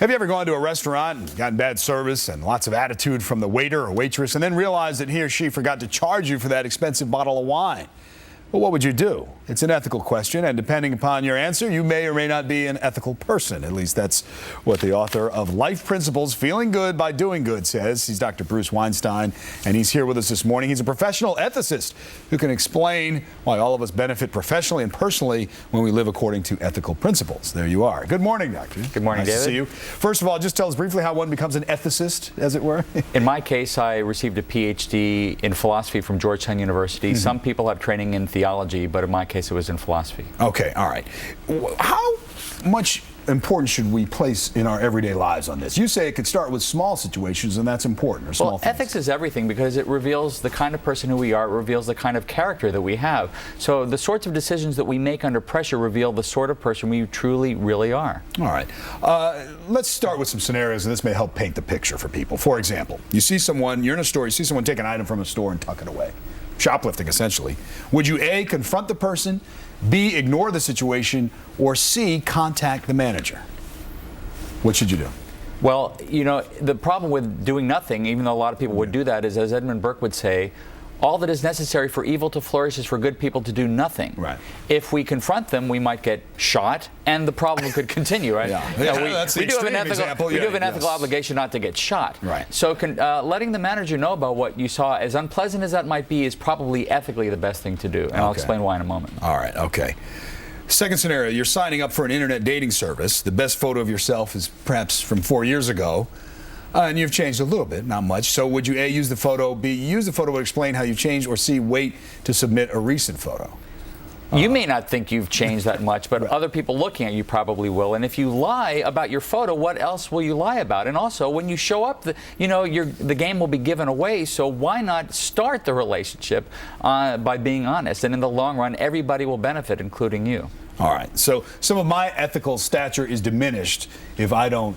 Have you ever gone to a restaurant and gotten bad service and lots of attitude from the waiter or waitress and then realized that he or she forgot to charge you for that expensive bottle of wine? Well, what would you do? It's an ethical question, and depending upon your answer, you may or may not be an ethical person. At least that's what the author of Life Principles, Feeling Good by Doing Good says. He's Dr. Bruce Weinstein, and he's here with us this morning. He's a professional ethicist who can explain why all of us benefit professionally and personally when we live according to ethical principles. There you are. Good morning, Doctor. Good morning, nice David. to see you. First of all, just tell us briefly how one becomes an ethicist, as it were. In my case, I received a PhD in philosophy from Georgetown University. Some people have training in theology, but in my case, it was in philosophy. Okay, all right. How much importance should we place in our everyday lives on this? You say it could start with small situations, and that's important, or small Well, things. ethics is everything because it reveals the kind of person who we are, it reveals the kind of character that we have. So the sorts of decisions that we make under pressure reveal the sort of person we truly, really are. All right. Let's start with some scenarios, and this may help paint the picture for people. For example, you see someone, you're in a store, you see someone take an item from a store and tuck it away. Shoplifting, essentially. Would you A, confront the person, B, ignore the situation, or C, contact the manager? What should you do? Well, you know, the problem with doing nothing, even though a lot of people would do that, is, as Edmund Burke would say, all that is necessary for evil to flourish is for good people to do nothing. Right. If we confront them, we might get shot, and the problem could continue, right? Yeah. You know, That's the we do have an extreme ethical, example. we do have an Yes. ethical obligation not to get shot. Right. So letting the manager know about what you saw, as unpleasant as that might be, is probably ethically the best thing to do, and I'll explain why in a moment. All right, okay. Second scenario, you're signing up for an internet dating service. The best photo of yourself is perhaps from 4 years ago. And you've changed a little bit, not much. So would you A, use the photo, B, use the photo to explain how you've changed, or C, wait to submit a recent photo? You may not think you've changed that much, but other people looking at you probably will. And if you lie about your photo, what else will you lie about? And also, when you show up, the game will be given away. So why not start the relationship by being honest? And in the long run, everybody will benefit, including you. All right. So some of my ethical stature is diminished if I don't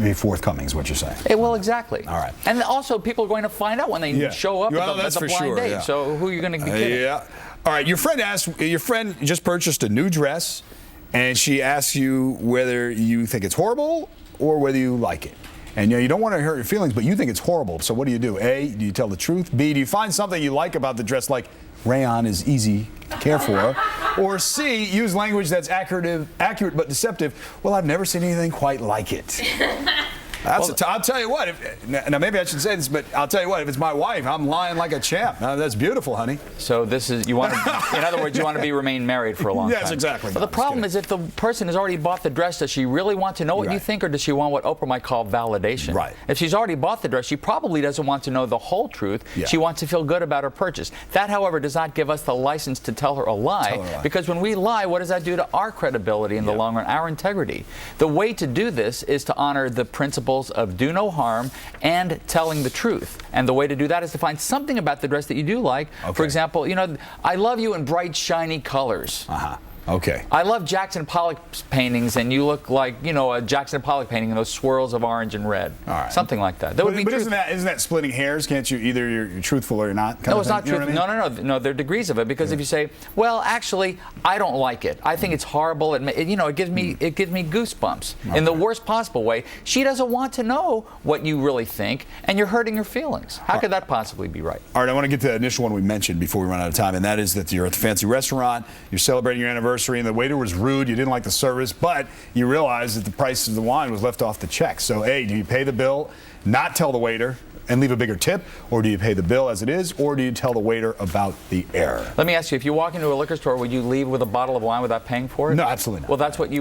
be forthcoming, is what you're saying. Well, exactly. All right. And also, people are going to find out when they show up at the blind date. Yeah. So who are you going to be kidding? Yeah. All right. Your friend just purchased a new dress, and she asks you whether you think it's horrible or whether you like it. And you don't want to hurt your feelings, but you think it's horrible. So what do? A, do you tell the truth? B, do you find something you like about the dress, like rayon is easy to care for? Or C, use language that's accurate but deceptive. Well, I've never seen anything quite like it. I'll tell you what, now maybe I should say this, but I'll tell you what, if it's my wife, I'm lying like a champ. That's beautiful, honey. So this is, in other words, you want to remain married for a long time. Yes, exactly. But the problem is, if the person has already bought the dress, does she really want to know what you think, or does she want what Oprah might call validation? Right. If she's already bought the dress, she probably doesn't want to know the whole truth. Yeah. She wants to feel good about her purchase. That, however, does not give us the license to tell her a lie, because when we lie, what does that do to our credibility in the long run, our integrity? The way to do this is to honor the principles of do no harm and telling the truth. And the way to do that is to find something about the dress that you do like. Okay. For example, I love you in bright, shiny colors. Okay. I love Jackson Pollock's paintings, and you look like, a Jackson Pollock painting in those swirls of orange and red. All right. Something like that. That would be isn't that splitting hairs? Can't you either you're truthful or you're not? No, it's not truthful. No, there are degrees of it, because if you say, well, actually, I don't like it. I think it's horrible. It gives me goosebumps in the worst possible way. She doesn't want to know what you really think, and you're hurting her feelings. How could that possibly be right? All right, I want to get to the initial one we mentioned before we run out of time, and that is that you're at the fancy restaurant, you're celebrating your anniversary, and the waiter was rude, you didn't like the service, but you realized that the price of the wine was left off the check. So A, do you pay the bill, not tell the waiter, and leave a bigger tip, or do you pay the bill as it is, or do you tell the waiter about the error? Let me ask you, if you walk into a liquor store, would you leave with a bottle of wine without paying for it? No, absolutely not. Well, that's what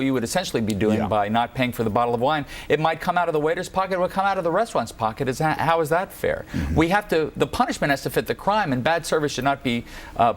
you would essentially be doing by not paying for the bottle of wine. It might come out of the waiter's pocket, it would come out of the restaurant's pocket. How is that fair? The punishment has to fit the crime, and bad service should not be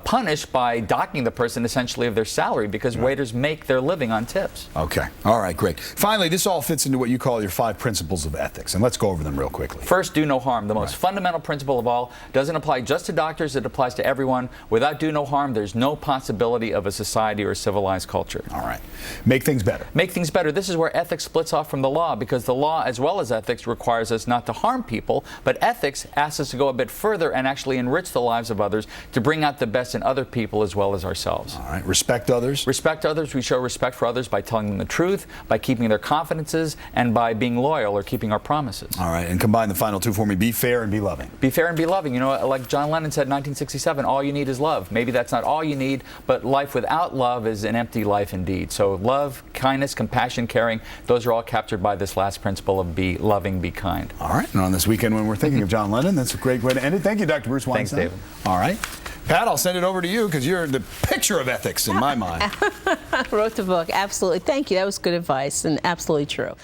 punished by docking the person essentially of their salary, because waiters make their living on tips. Okay. All right, great. Finally, this all fits into what you call your 5 principles of ethics, and let's go over them real quickly. First First, do no harm. The most fundamental principle of all doesn't apply just to doctors, it applies to everyone. Without do no harm, there's no possibility of a society or a civilized culture. All right. Make things better. Make things better. This is where ethics splits off from the law, because the law, as well as ethics, requires us not to harm people, but ethics asks us to go a bit further and actually enrich the lives of others to bring out the best in other people as well as ourselves. All right. Respect others. Respect others. We show respect for others by telling them the truth, by keeping their confidences, and by being loyal or keeping our promises. All right. And combine the final two for me. Be fair and be loving. Be fair and be loving. You know, like John Lennon said in 1967, all you need is love. Maybe that's not all you need, but life without love is an empty life indeed. So love, kindness, compassion, caring, those are all captured by this last principle of be loving, be kind. All right. And on this weekend when we're thinking of John Lennon, that's a great way to end it. Thank you, Dr. Bruce Weinstein. Thanks, David. All right. Pat, I'll send it over to you because you're the picture of ethics in my mind. Wrote the book. Absolutely. Thank you. That was good advice and absolutely true.